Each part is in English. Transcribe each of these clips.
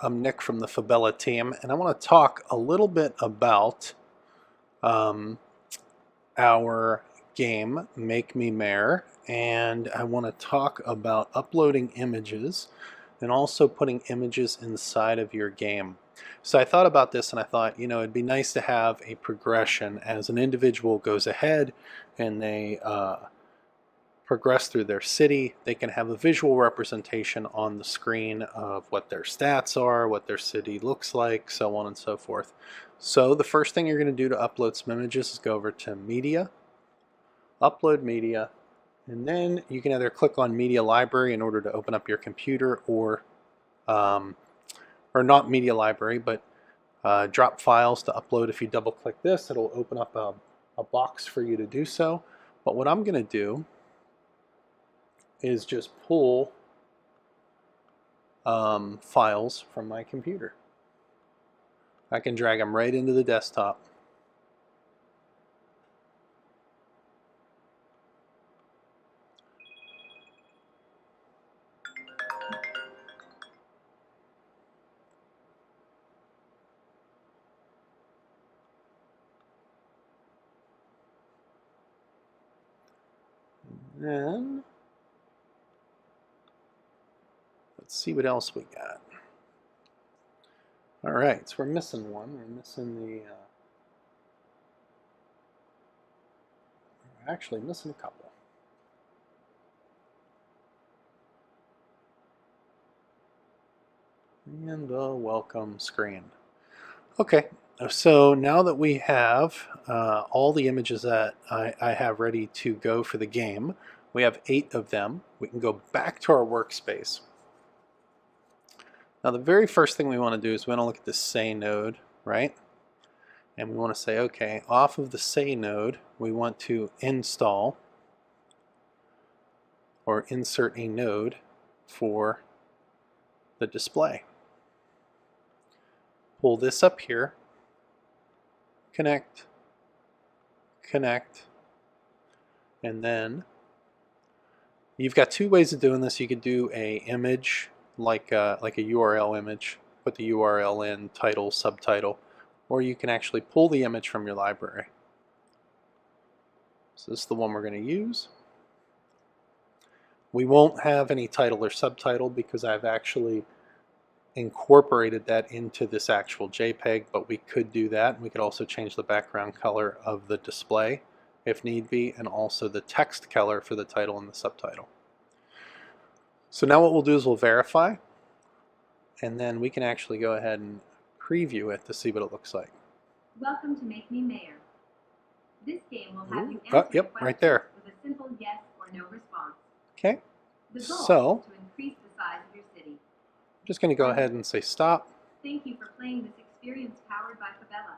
I'm Nick from the Fabella team, and I want to talk a little bit about um, our game, Make Me Mayor, and I want to talk about uploading images and also putting images inside of your game. So I thought about this and I thought, it'd be nice to have a progression as an individual goes ahead and they progress through their city. They can have a visual representation on the screen of what their stats are, what their city looks like, so on and so forth. So the first thing you're going to do to upload some images is go over to Media, Upload Media, and then you can either click on Media Library in order to open up your computer, or not Media Library, but drop files to upload. If you double click this, it'll open up a box for you to do so. But what I'm going to do is just pull files from my computer. I can drag them right into the desktop. And then let's see what else we got. All right, so we're missing one. We're missing the, we're actually missing a couple. And the welcome screen. Okay, so now that we have all the images that I have ready to go for the game, we have 8 of them. We can go back to our workspace. Now the very first thing we want to do is we want to look at the Say node, right? And we want to say, okay, off of the Say node, we want to install or insert a node for the display. Pull this up here, connect, connect, and then you've got 2 ways of doing this. You could do a image like a URL image, put the URL in, title, subtitle, or you can actually pull the image from your library. So this is the one we're going to use. We won't have any title or subtitle because I've actually incorporated that into this actual JPEG, but we could do that. We could also change the background color of the display if need be, and also the text color for the title and the subtitle. So now what we'll do is we'll verify, and then we can actually go ahead and preview it to see what it looks like. Welcome to Make Me Mayor. This game will have you answer yep, right there. with a simple yes or no response. Okay, the goal so is to increase the size of your city. I'm just going to go ahead and say stop. Thank you for playing this experience powered by Fabella.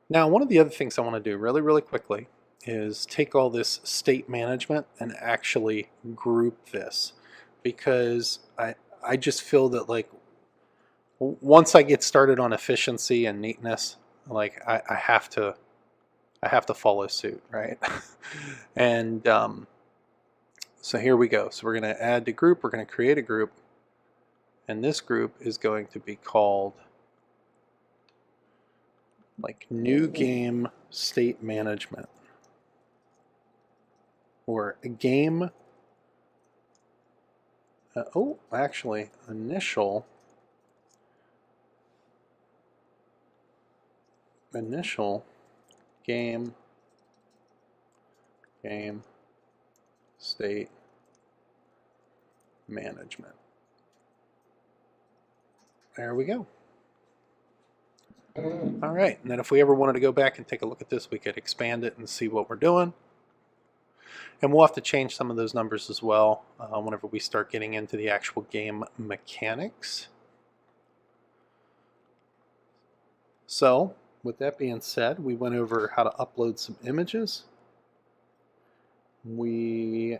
Now, one of the other things I want to do really quickly is take all this state management and actually group this, because I just feel that, like, once I get started on efficiency and neatness, like I have to follow suit, right? And so here we go. So we're going to add to group. We're going to create a group, and this group is going to be called like New Game State Management, or a game. Oh, actually, initial game state management. There we go. All right, and then if we ever wanted to go back and take a look at this, we could expand it and see what we're doing. And we'll have to change some of those numbers as well whenever we start getting into the actual game mechanics. So, with that being said, we went over how to upload some images. We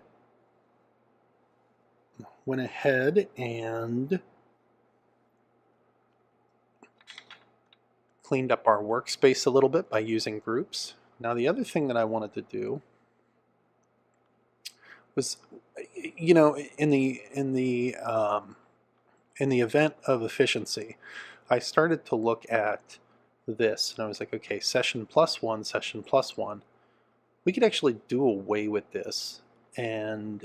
went ahead and cleaned up our workspace a little bit by using groups. Now the other thing that I wanted to do was, in the in the event of efficiency, I started to look at this and I was like, okay, session plus one, session plus one. We could actually do away with this and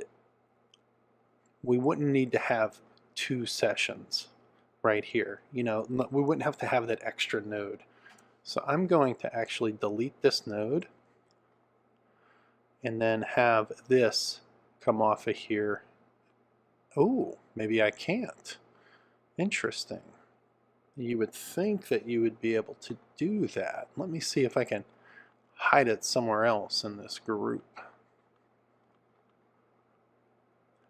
we wouldn't need to have two sessions right here. You know, we wouldn't have to have that extra node. So I'm going to actually delete this node and then have this come off of here. Oh, maybe I can't. Interesting. You would think that you would be able to do that. Let me see if I can hide it somewhere else in this group.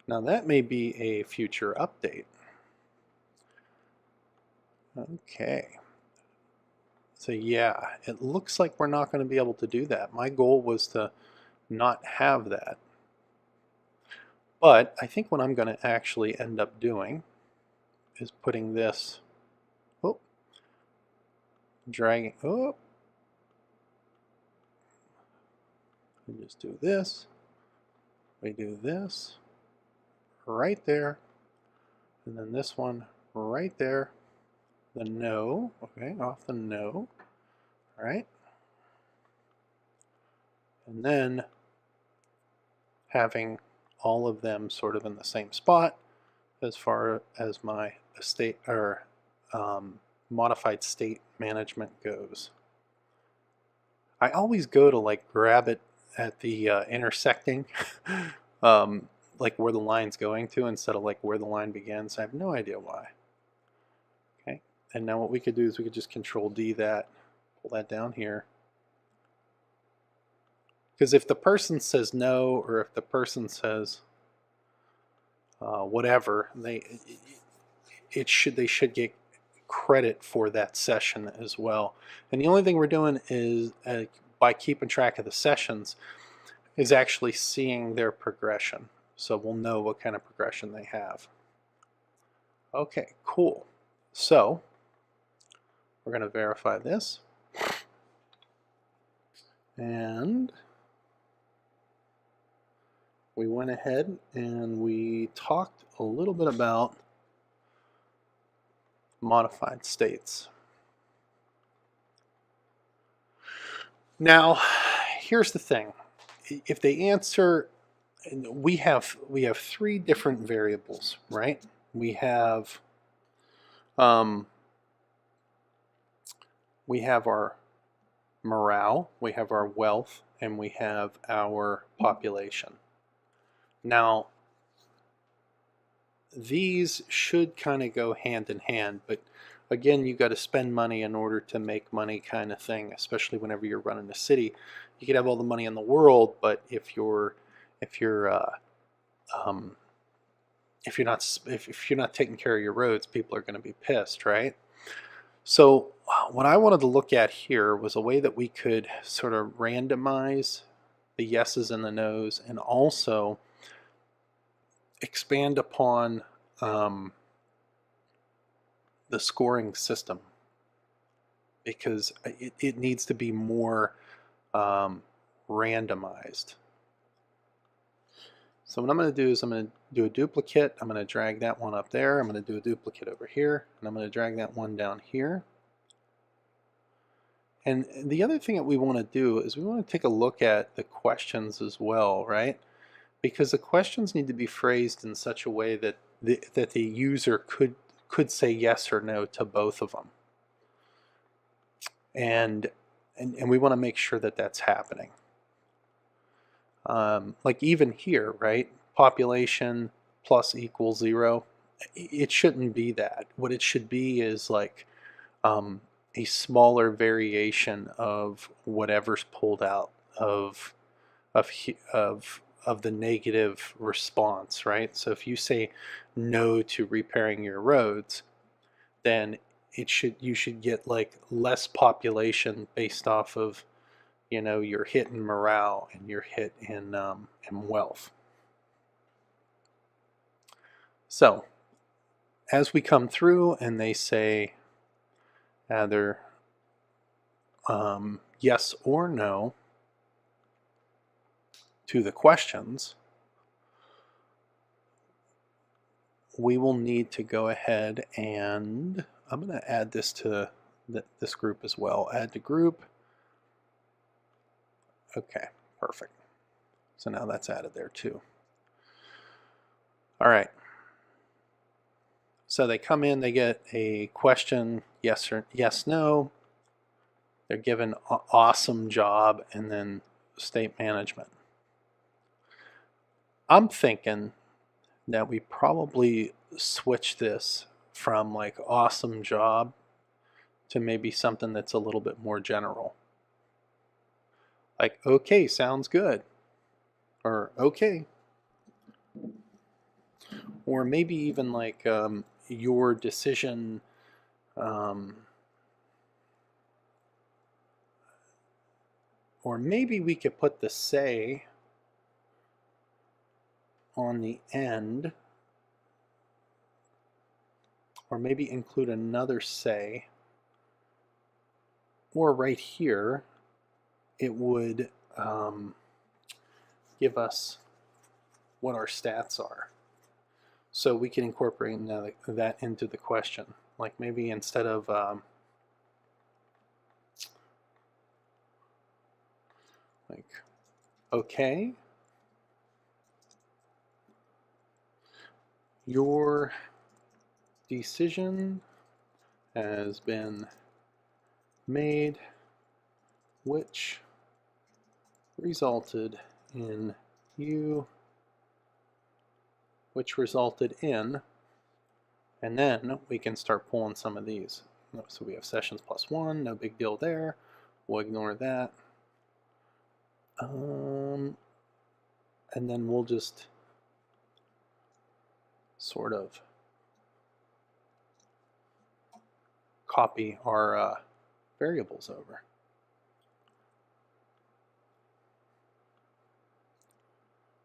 Now that may be a future update. Okay. So yeah, it looks like we're not going to be able to do that. My goal was to not have that. But I think what I'm going to actually end up doing is putting this, oh, dragging, oh, we just do this, we do this, right there, and then this one right there, the no, okay, off the no, all right, and then having all of them sort of in the same spot as far as my state or modified state management goes. I always go to like grab it at the intersecting, like where the line's going to instead of like where the line begins. I have no idea why. Okay, and now what we could do is we could just Control D that, pull that down here. Because if the person says no, or if the person says whatever, they should get credit for that session as well. And the only thing we're doing is by keeping track of the sessions is actually seeing their progression. So we'll know what kind of progression they have. Okay, cool. So we're going to verify this. And we went ahead and we talked a little bit about modified states. Now, here's the thing. If they answer, we have three different variables, right? We have our morale, we have our wealth, and we have our population. Now, these should kind of go hand in hand, but again, you got to spend money in order to make money, kind of thing. Especially whenever you're running a city, you could have all the money in the world, but if you're not taking care of your roads, people are going to be pissed, right? So what I wanted to look at here was a way that we could sort of randomize the yeses and the nos, and also expand upon the scoring system, because it needs to be more randomized. So what I'm going to do is I'm going to do a duplicate. I'm going to drag that one up there. I'm going to do a duplicate over here, and I'm going to drag that one down here. And the other thing that we want to do is we want to take a look at the questions as well, right? Because the questions need to be phrased in such a way that the user could say yes or no to both of them. And we want to make sure that that's happening. Like even here, right? Population plus equals 0. It shouldn't be that. What it should be is like a smaller variation of whatever's pulled out of the negative response, right? So if you say no to repairing your roads, then you should get like less population based off of, you know, your hit in morale and your hit in wealth. So as we come through and they say either yes or no to the questions, we will need to go ahead and I'm going to add this to this group as well. Add to group. Okay, perfect. So now that's added there too. All right. So they come in, they get a question, yes or yes, no. They're given awesome job and then state management. I'm thinking that we probably switch this from like awesome job to maybe something that's a little bit more general. Like, okay, sounds good. Or okay. Or maybe even like your decision. Or maybe we could put the say on the end. Or maybe include another say. Or right here, it would give us what our stats are. So we can incorporate that into the question. Like maybe instead of like, okay, your decision has been made, which resulted in you, which resulted in, and then we can start pulling some of these. So we have sessions +1, no big deal there. We'll ignore that. And then we'll just sort of copy our variables over.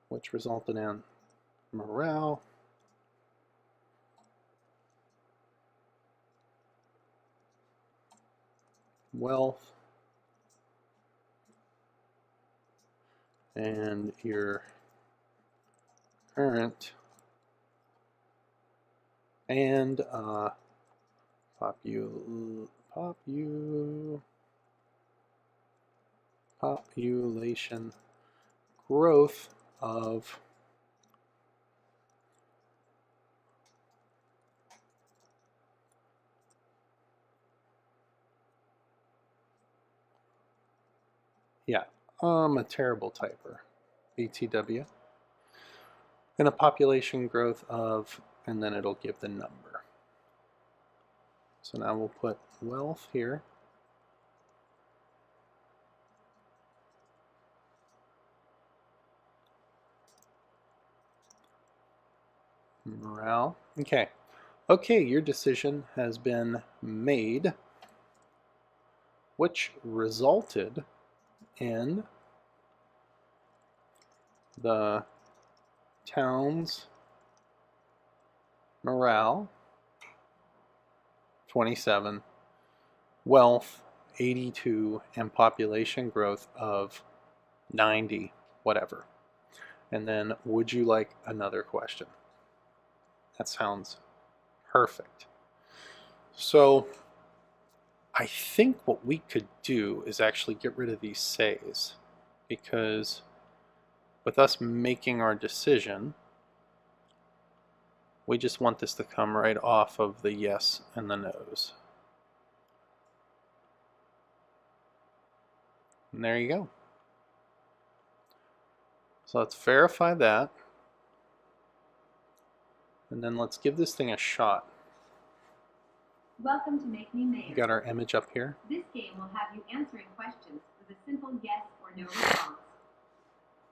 Which resulted in morale, wealth, and your current and population growth of I'm a terrible typer. BTW. And a population growth of, and then it'll give the number. So now we'll put wealth here. Morale. Okay. Okay, your decision has been made, which resulted in the town's morale 27, wealth 82, and population growth of 90, whatever. And then, would you like another question? That sounds perfect. So I think what we could do is actually get rid of these says, because with us making our decision, we just want this to come right off of the yes and the no's. And there you go. So let's verify that. And then let's give this thing a shot. Welcome to Make Me Mayor. We got our image up here. This game will have you answering questions with a simple yes or no response.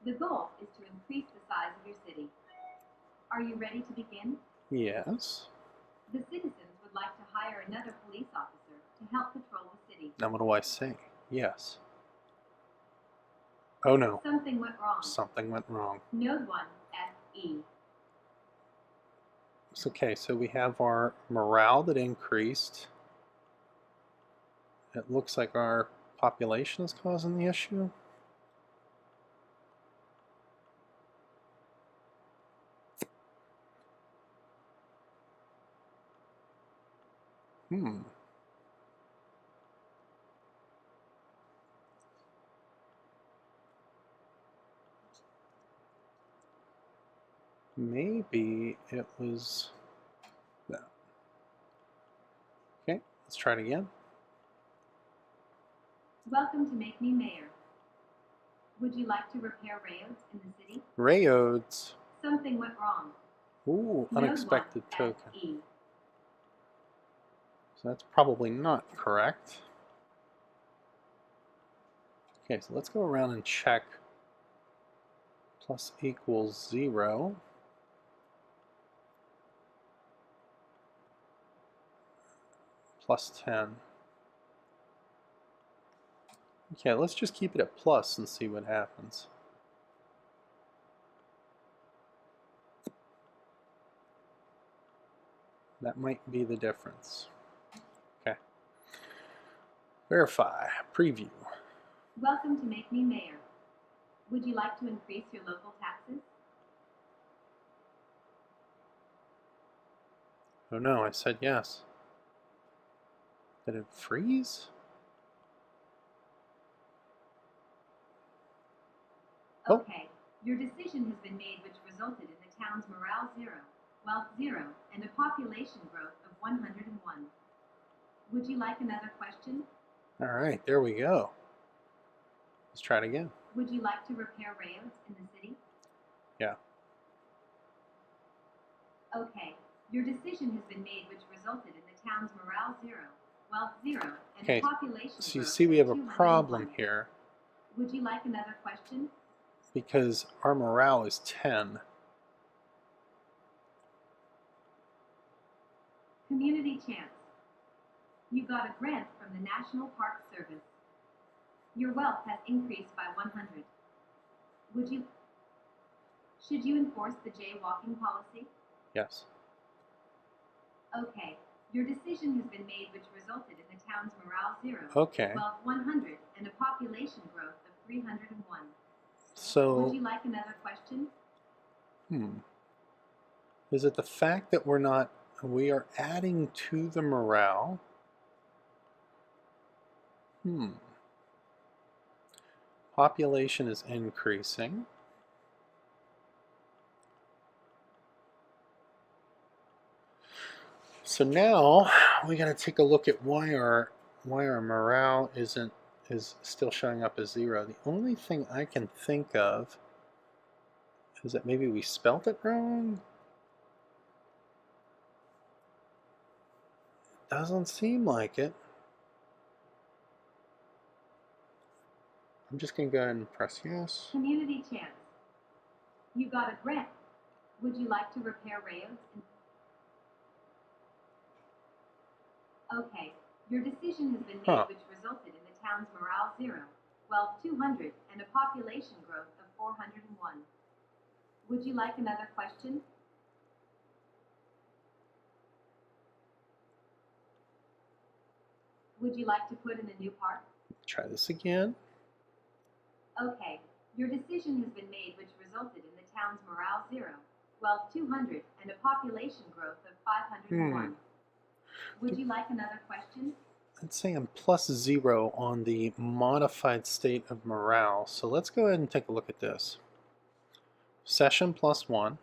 The goal is to increase the size of your city. Are you ready to begin? Yes. The citizens would like to hire another police officer to help patrol the city. Now what do I say? Yes. Oh no. Something went wrong. Something went wrong. Node 1 FE. It's okay, so we have our morale that increased. It looks like our population is causing the issue. Maybe it was that. Okay, let's try it again. Welcome to Make Me Mayor. Would you like to repair roads in the city? Rayodes. Something went wrong. Ooh, unexpected token. E. So that's probably not correct. Okay, so let's go around and check. Plus equals 0. Plus 10. Okay, let's just keep it at plus and see what happens. That might be the difference. Okay. Verify. Preview. Welcome to Make Me Mayor. Would you like to increase your local taxes? Oh no, I said yes. Did it freeze? Okay, your decision has been made which resulted in the town's morale 0, wealth 0, and a population growth of 101. Would you like another question? Alright, there we go. Let's try it again. Would you like to repair roads in the city? Yeah. Okay, your decision has been made which resulted in the town's morale 0, wealth 0, and Okay, a population so you growth see we have of a 201. problem here Would you like another question? because our morale is 10. Community chance. You got a grant from the National Park Service. Your wealth has increased by 100. Should you enforce the jaywalking policy? Yes. Okay, your decision has been made which resulted in the town's morale 0, Okay. wealth 100, and a population growth of 301. So, would you like another question? Is it the fact that we are adding to the morale? Population is increasing. So now we got to take a look at why our morale is still showing up as 0. The only thing I can think of is that maybe we spelt it wrong. Doesn't seem like it. I'm just going to go ahead and press yes. Community chance. You got a grant. Would you like to repair roads? Okay, your decision has been made which resulted in the town's morale 0, wealth 200, and a population growth of 401. Would you like another question? Would you like to put in a new park? Try this again. Okay, your decision has been made which resulted in the town's morale 0, wealth 200, and a population growth of 501. Would you like another question? Let's say I'm plus 0 on the modified state of morale. So let's go ahead and take a look at this. Session plus 1.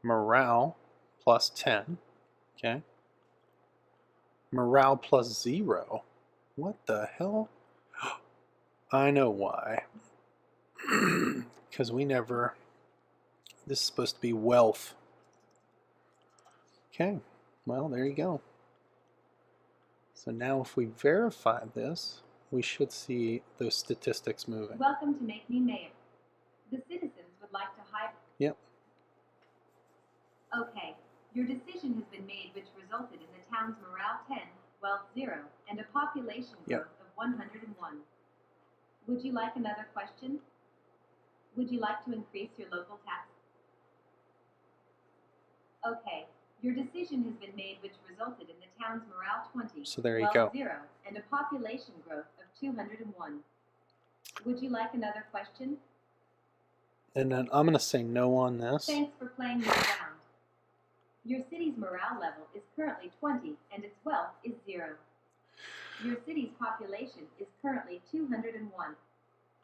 Morale plus 10. Okay. Morale plus 0. What the hell? I know why. Because this is supposed to be wealth. Okay, well, there you go. So now if we verify this, we should see those statistics moving. Welcome to Make Me Mayor. The citizens would like to hire... Yep. Okay, your decision has been made which resulted in the town's morale 10, wealth 0, and a population growth of 101. Would you like another question? Would you like to increase your local tax? Okay, your decision has been made which resulted in the town's morale 20, so there you wealth go. 0, and a population growth of 201. Would you like another question? And then I'm going to say no on this. Thanks for playing this round. Your city's morale level is currently 20 and its wealth is 0. Your city's population is currently 201.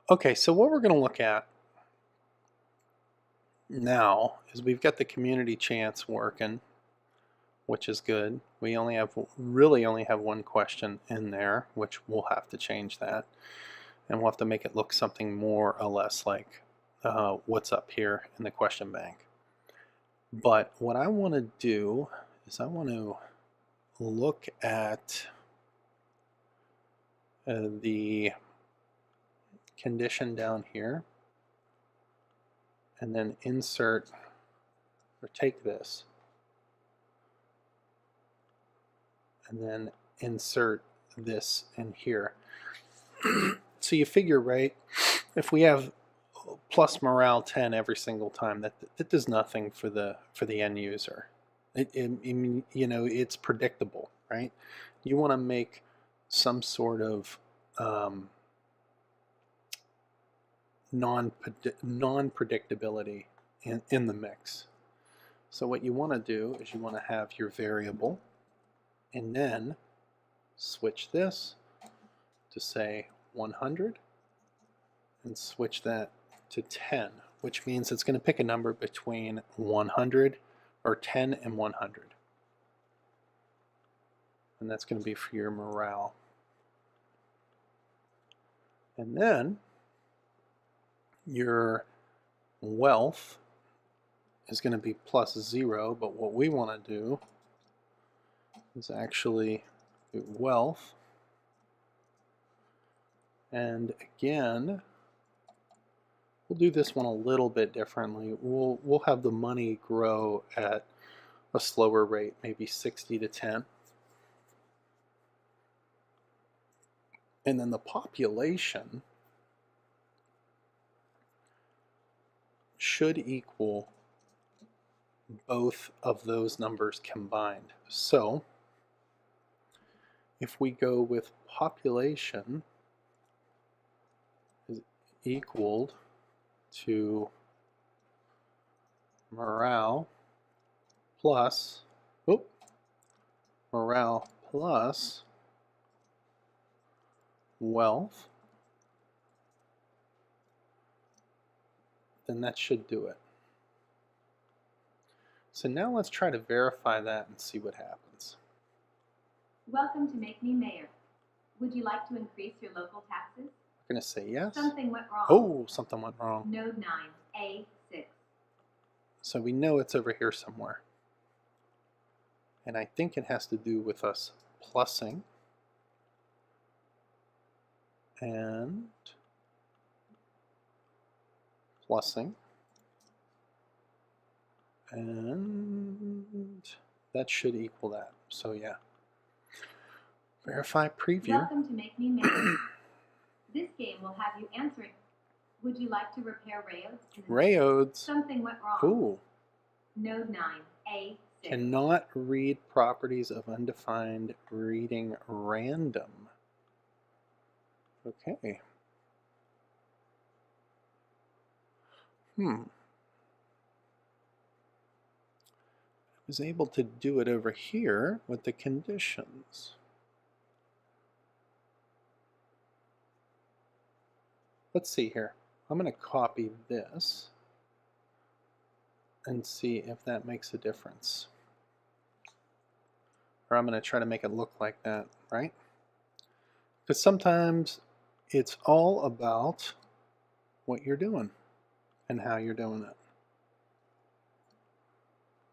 Okay, so what we're going to look at now is we've got the community chance working, which is good. We really only have one question in there, which we'll have to change that. And we'll have to make it look something more or less like what's up here in the question bank. But what I want to do is I want to look at the condition down here and then insert or take this and then insert this in here. So you figure, right, if we have plus morale 10 every single time, that does nothing for the end user. It's predictable, right? You want to make some sort of non-predictability in the mix. So what you want to do is you want to have your variable and then switch this to say 100 and switch that to 10, which means it's going to pick a number between 100 or 10 and 100. And that's going to be for your morale. And then your wealth is going to be plus 0, but what we want to do is actually do wealth. And again, we'll do this one a little bit differently. We'll have the money grow at a slower rate, maybe 60 to 10. And then the population should equal both of those numbers combined. So if we go with population is equaled to morale plus wealth, then that should do it. So now let's try to verify that and see what happens. Welcome to Make Me Mayor. Would you like to increase your local taxes? I'm going to say yes. Something went wrong. Oh, something went wrong. Node 9, A6. So we know it's over here somewhere. And I think it has to do with us plussing and plussing, and that should equal that. So yeah. Verify preview. Welcome to Make Me Mayor. This game will have you answering. Would you like to repair rayodes? Rayodes. Something went wrong. Ooh. Node 9, A6. Cannot read properties of undefined reading random. Okay. I was able to do it over here with the conditions. Let's see here. I'm going to copy this and see if that makes a difference. Or I'm going to try to make it look like that, right? Because sometimes it's all about what you're doing and how you're doing it.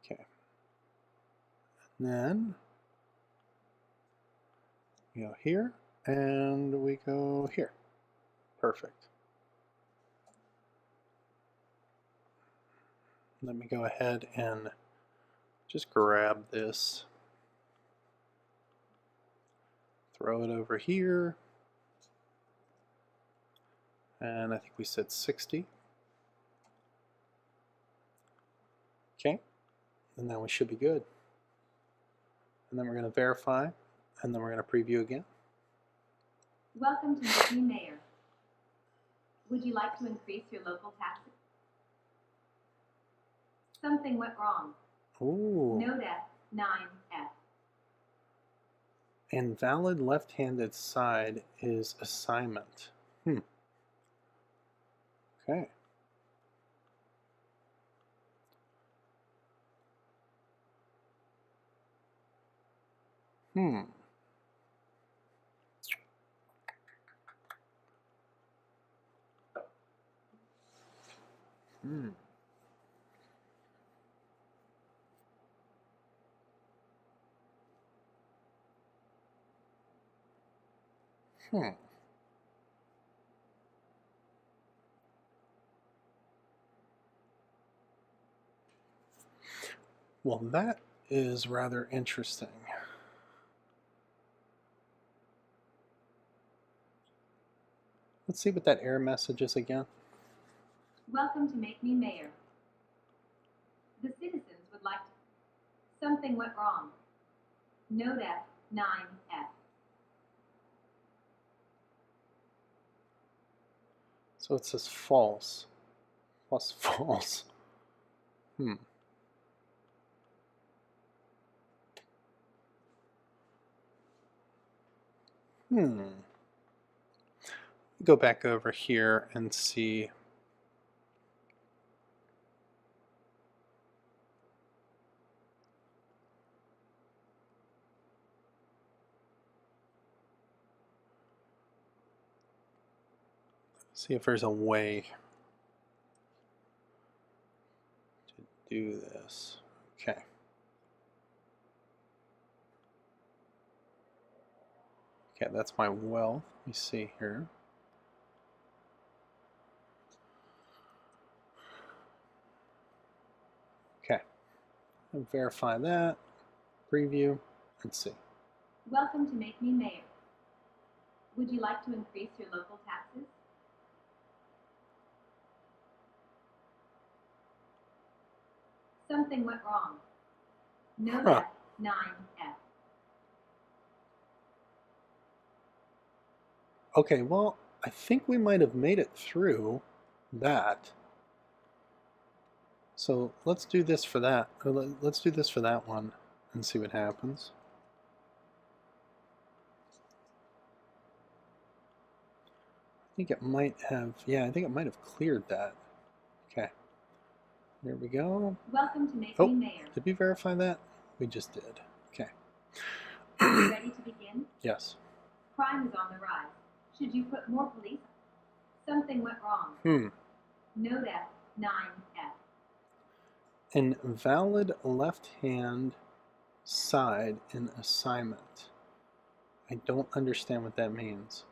Okay. And then we go here and we go here. Perfect. Let me go ahead and just grab this, throw it over here, and I think we said 60. Okay, and then we should be good. And then we're going to verify, and then we're going to preview again. Welcome to Make Me Mayor. Would you like to increase your local taxes? Something went wrong. Ooh. Note F, 9F. Invalid left-handed side is assignment. Okay. Hmm. Hmm. Hmm. Well, that is rather interesting. Let's see what that error message is again. Welcome to Make Me Mayor. The citizens would like to... Something went wrong. Note F, 9F. So it says false plus false. Hmm. Go back over here and see. See if there's a way to do this. Okay. Okay, that's my wealth. Let me see here. Okay. I'll verify that. Preview. Let's see. Welcome to Make Me Mayor. Would you like to increase your local taxes? Something went wrong. Note F, 9F. Okay, well, I think we might have made it through that. So let's do this for that. Let's do this for that one and see what happens. I think it might have, yeah, I think it might have cleared that. Okay. There we go. Welcome to Make Me Mayor. Did we verify that? We just did. Okay. Are you ready to begin? Yes. Crime is on the rise. Should you put more police? Something went wrong. Note F, 9F. An valid left-hand side in assignment. I don't understand what that means.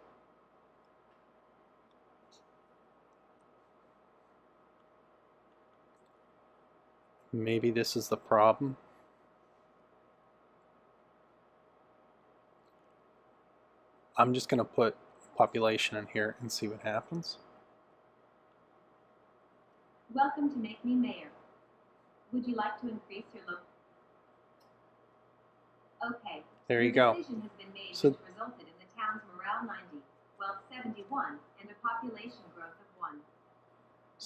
Maybe this is the problem. I'm just going to put population in here and see what happens. Welcome to Make Me Mayor. Would you like to increase your local... Okay. There you go. The decision has been made So, which resulted in the town's morale 90, wealth 71, and a population growth of 1.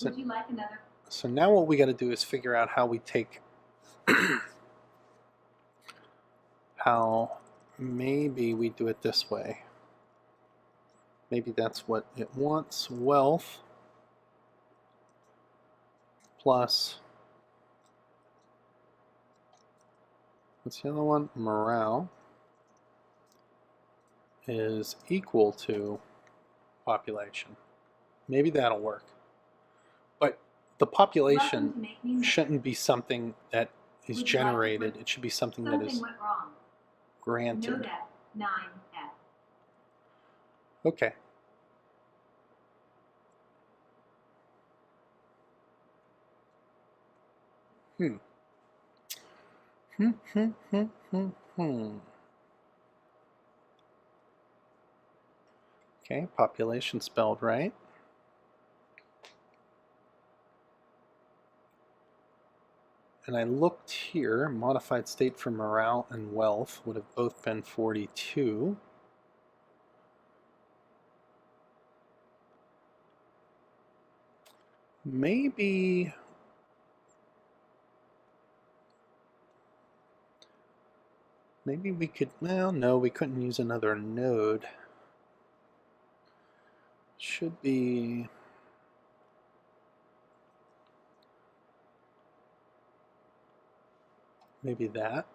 Would you like another... So now what we got to do is figure out how we take... how maybe we do it this way. Maybe that's what it wants. Wealth plus... what's the other one? Morale is equal to population. Maybe that'll work. But the population shouldn't be something that is generated. It should be something that is granted. Note F, 9F. Okay. Okay, population spelled right. And I looked here, modified state for morale and wealth would have both been 42. Maybe Maybe we could, well, no, we couldn't use another node. Should be, maybe that.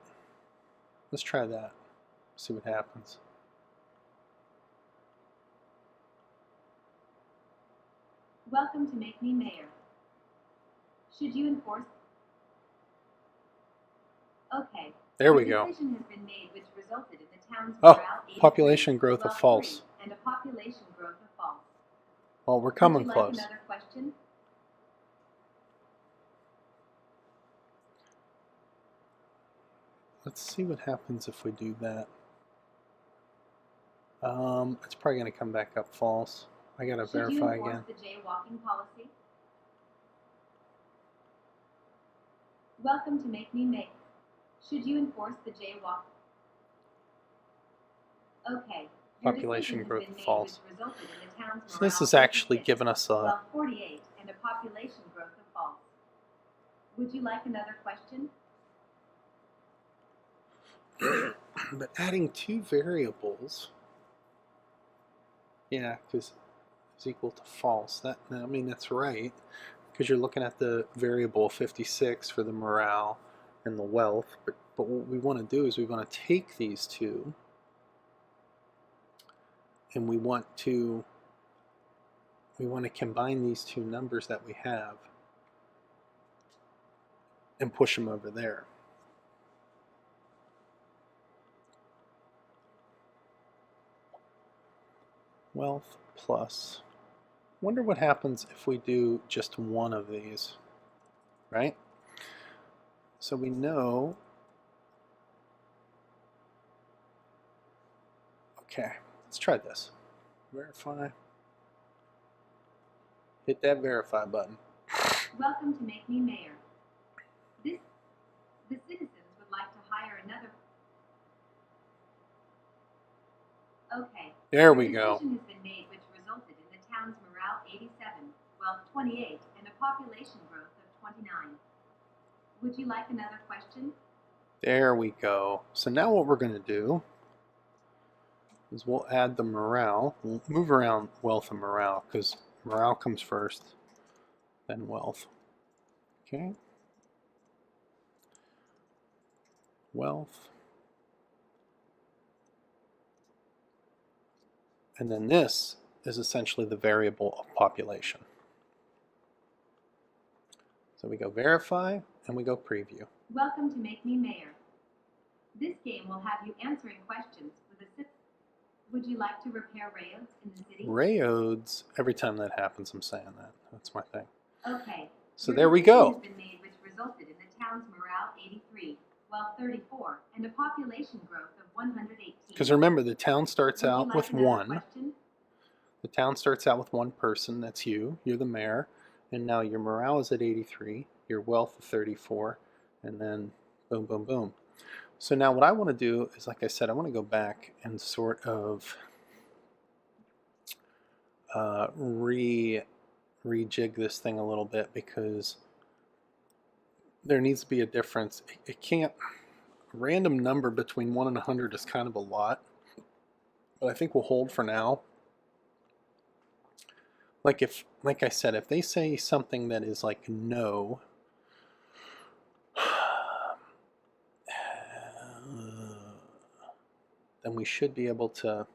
Let's try that, see what happens. Welcome to Make Me Mayor. Should you enforce? Okay. There we go. A decision has been made which resulted in the town's Oh, morale 83, population growth of well, false. 3, and a population growth of false. Well, we're coming Would you close. like another question? Let's see what happens if we do that. It's probably going to come back up false. I got to verify again. Should you enforce the jaywalking policy? Welcome to Make Me Mayor. Should you enforce the jaywalk? Okay. Population growth of false. So This is actually giving us a 48 and a population growth of false. Would you like another question? but adding two variables, yeah, because is equal to false. That, I mean, that's right, because you're looking at the variable 56 for the morale and the wealth. But what we want to do is we want to take these two, and we want to combine these two numbers that we have and push them over there. Wealth plus. Wonder what happens if we do just one of these, right? So we know. Okay, let's try this. Verify. Hit that verify button. Welcome to Make Me Mayor. The citizens would like to hire another. Okay. There we go. A decision has been made which resulted in the town's morale 87, wealth 28, and a population growth of 29. Would you like another question? There we go. So now what we're going to do is we'll add the morale. We'll move around wealth and morale because morale comes first, then wealth. Okay. Wealth. And then this is essentially the variable of population. So we go verify and we go preview. Welcome to Make Me Mayor. This game will have you answering questions with a citizen. Would you like to repair roads in the city? Roads, every time that happens I'm saying that. That's my thing. Okay. So there we go. Has been made which resulted in the town's morale 83, wealth 34, and a population growth of 118. Because remember, the town starts out with one. Question? The town starts out with one person, that's you. You're the mayor. And now your morale is at 83, your wealth is 34, and then boom, boom, boom. So now what I want to do is, like I said, I want to go back and sort of rejig this thing a little bit, because there needs to be a difference. It can't, a random number between 1 and 100 is kind of a lot, but I think we'll hold for now. Like I said, if they say something that is like no, then we should be able to,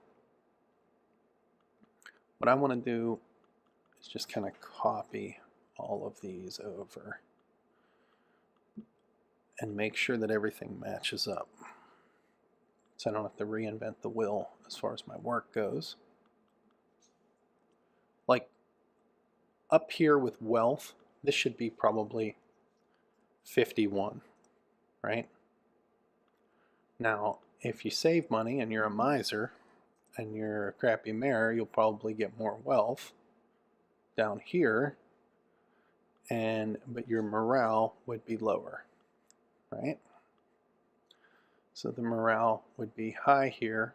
what I want to do is just kind of copy all of these over and make sure that everything matches up, so I don't have to reinvent the wheel as far as my work goes. Like up here with wealth, this should be probably 51, right? Now, if you save money and you're a miser and you're a crappy mayor, you'll probably get more wealth down here, but your morale would be lower, right? So the morale would be high here,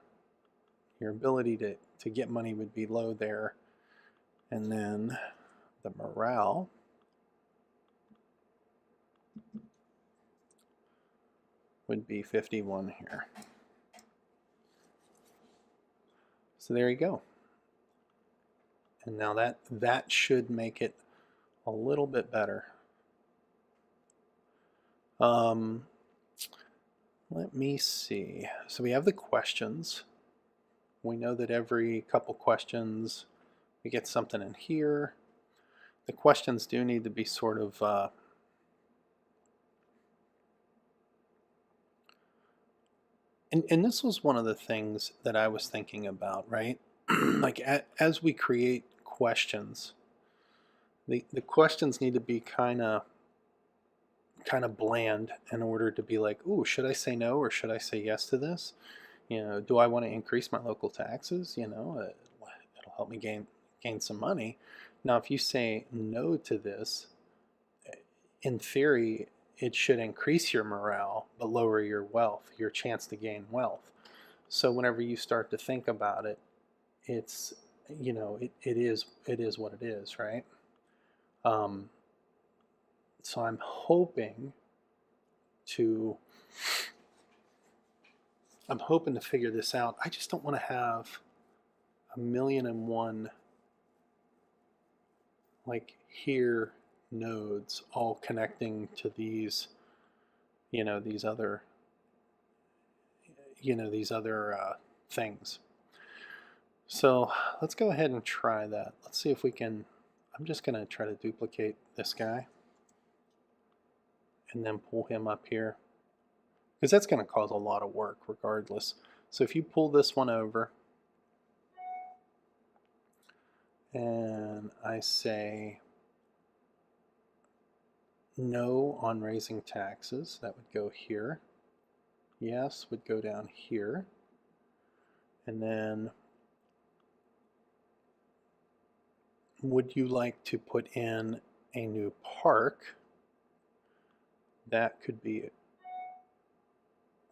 your ability to get money would be low there, and then the morale would be 51 here. So there you go. And now that should make it a little bit better. Let me see. So we have the questions. We know that every couple questions we get something in here. The questions do need to be sort of and this was one of the things that I was thinking about, right? Like as we create questions, the questions need to be kind of bland in order to be like, ooh, should I say no or should I say yes to this? Do I want to increase my local taxes? It'll help me gain some money. Now, if you say no to this, in theory, it should increase your morale but lower your wealth, your chance to gain wealth. So whenever you start to think about it, it's it is what it is, right? Um, so to I'm hoping to figure this out. I just don't want to have 1,000,001 like here nodes all connecting to these other things. So let's go ahead and try that. Let's see if we can. I'm just going to try to duplicate this guy and then pull him up here, because that's going to cause a lot of work regardless. So if you pull this one over and I say no on raising taxes, that would go here. Yes would go down here. And then would you like to put in a new park? That could be,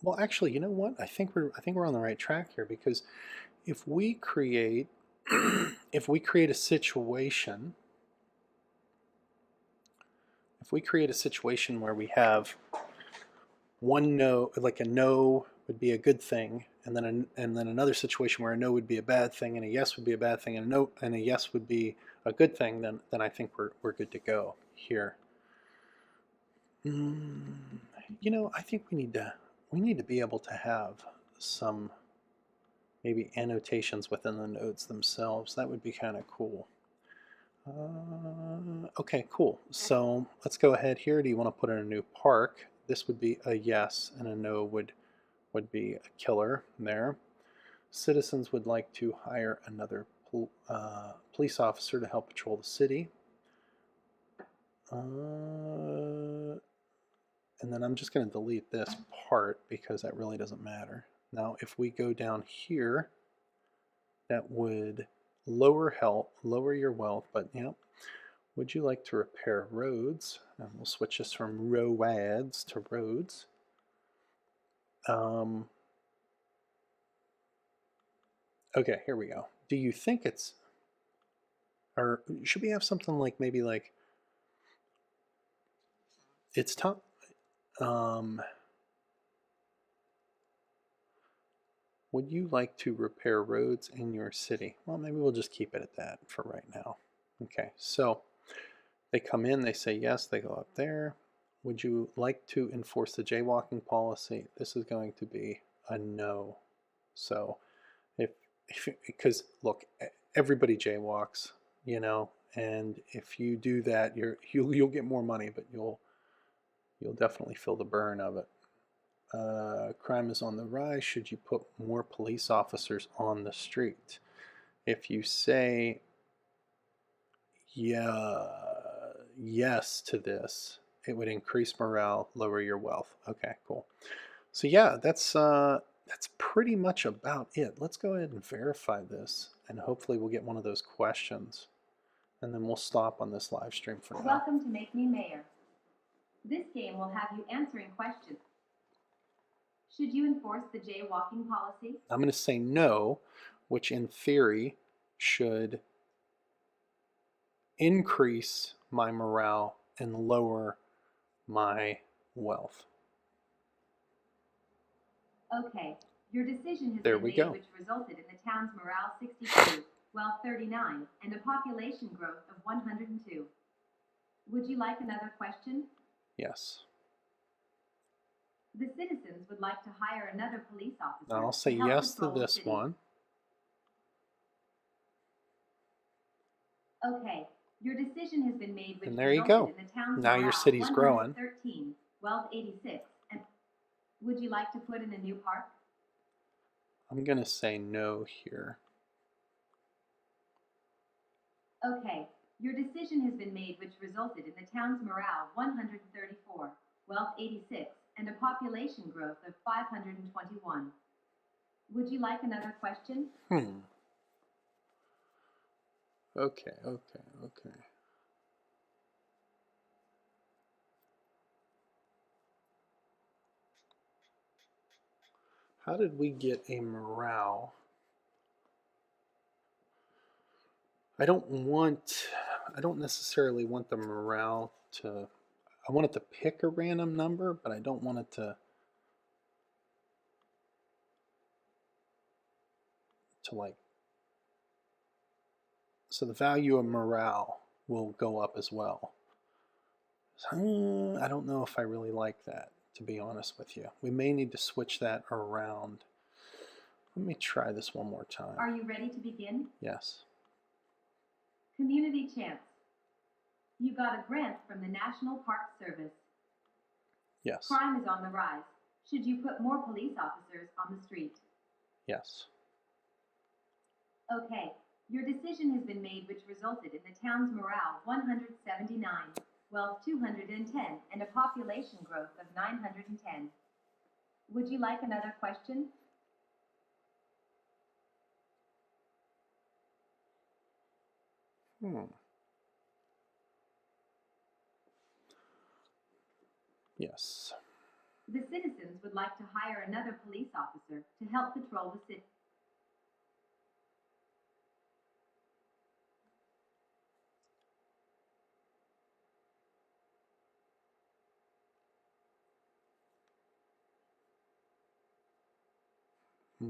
well, actually, you know what? I think we're on the right track here, because if we create if we create a situation where we have one no, like a no would be a good thing, and then another situation where a no would be a bad thing, and a yes would be a bad thing, and a no and a yes would be a good thing, then I think we're good to go here. I think we need to be able to have some maybe annotations within the nodes themselves. That would be kind of cool. Okay, cool. So let's go ahead here. Do you want to put in a new park? This would be a yes, and a no would be a killer there. Citizens would like to hire another police officer to help patrol the city. And then I'm just going to delete this part because that really doesn't matter. Now, if we go down here, that would lower your wealth, but yeah. Would you like to repair roads? And we'll switch this from roads to roads. Okay, here we go. Do you think it's, or should we have something like maybe like it's tough? Would you like to repair roads in your city? Well, maybe we'll just keep it at that for right now. Okay, so they come in, they say yes, they go up there. Would you like to enforce the jaywalking policy? This is going to be a no. So because look, everybody jaywalks, and if you do that, you'll get more money, but you'll definitely feel the burn of it. Crime is on the rise. Should you put more police officers on the street? If you say yes to this, it would increase morale, lower your wealth. Okay, cool. So yeah, that's pretty much about it. Let's go ahead and verify this, and hopefully we'll get one of those questions, and then we'll stop on this live stream for now. Welcome to Make Me Mayor. This game will have you answering questions. Should you enforce the jaywalking policy? I'm going to say no, which in theory should increase my morale and lower my wealth. Okay, your decision has There been we made go. which resulted in the town's morale 62, wealth 39, and a population growth of 102. Would you like another question? Yes. The citizens would like to hire another police officer I'll say to help yes to patrol the this city. one. Okay, your decision has been made which And there you resulted go. in the town's Now morale your city's growing. 113, wealth 86. And would you like to put in a new park? I'm going to say no here. Okay, your decision has been made which resulted in the town's morale 134, wealth 86, and a population growth of 521. Would you like another question? Okay. How did we get a morale? I don't necessarily want the morale to, I want it to pick a random number, but I don't want it to like, so the value of morale will go up as well. So, I don't know if I really like that, to be honest with you. We may need to switch that around. Let me try this one more time. Are you ready to begin? Yes. Community chance. You got a grant from the National Park Service. Yes. Crime is on the rise. Should you put more police officers on the street? Yes. Okay, your decision has been made which resulted in the town's morale 179, wealth 210, and a population growth of 910. Would you like another question? Yes. The citizens would like to hire another police officer to help patrol the city.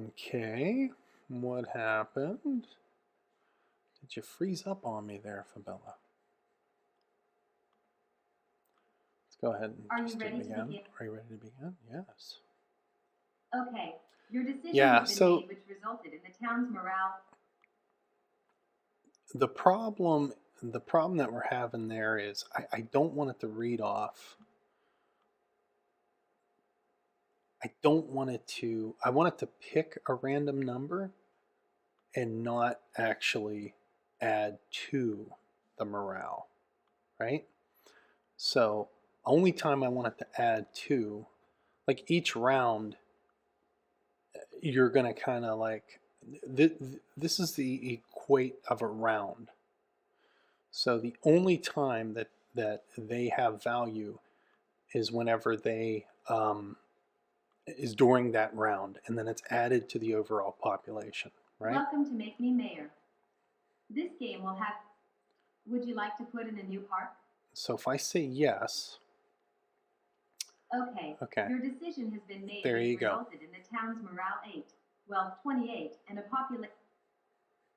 Okay. What happened? Did you freeze up on me there, Fabella? Let's go ahead and just do it again. Are you ready to begin? Yes. Okay, your decision has been made which resulted in the town's morale. The problem that we're having there is I don't want it to read off. I want it to pick a random number and not actually add to the morale, right? So only time I want it to add to, like each round, you're going to kind of like, this is the equate of a round. So the only time that they have value is whenever they, is during that round, and then it's added to the overall population, right? Welcome to Make Me Mayor. This game will have, would you like to put in a new park? So if I say yes. Okay. Your decision has been made. There you go. Resulted in the town's morale 8, wealth 28, and a population.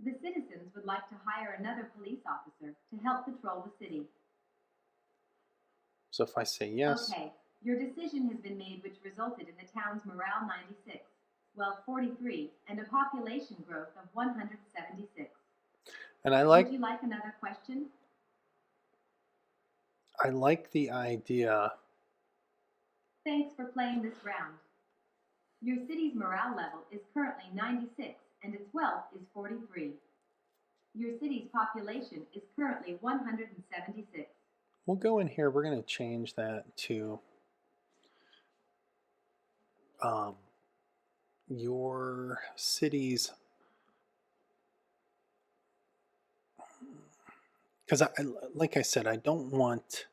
The citizens would like to hire another police officer to help patrol the city. So if I say yes. Okay. Your decision has been made which resulted in the town's morale 96, wealth 43, and a population growth of 176. And I like. Would you like another question? I like the idea. Thanks for playing this round. Your city's morale level is currently 96 and its wealth is 43. Your city's population is currently 176. We'll go in here, we're going to change that to your city's, because like I said, I don't want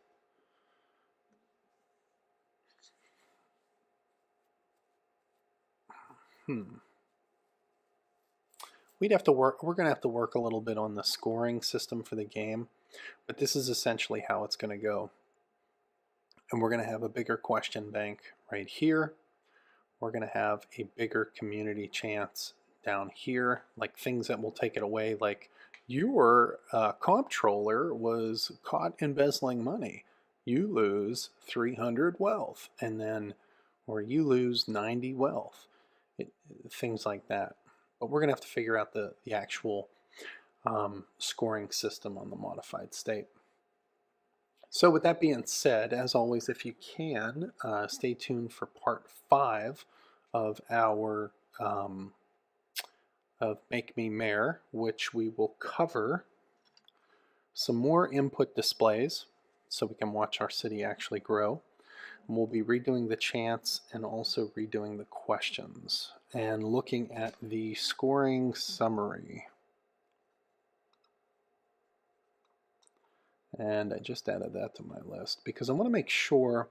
we're going to have to work a little bit on the scoring system for the game, but this is essentially how it's going to go. And we're going to have a bigger question bank right here. we're going to have a bigger community chance down here, like things that will take it away, like your comptroller was caught embezzling money. You lose 300 wealth, and then, or you lose 90 wealth, it, things like that. But we're going to have to figure out the actual scoring system on the modified state. So with that being said, as always, if you can, stay tuned for part 5 of our of Make Me Mayor, which we will cover some more input displays so we can watch our city actually grow. And we'll be redoing the chants and also redoing the questions and looking at the scoring summary. And I just added that to my list because I want to make sure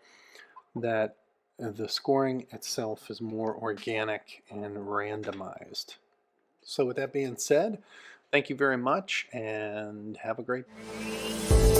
that the scoring itself is more organic and randomized. So with that being said, thank you very much and have a great day.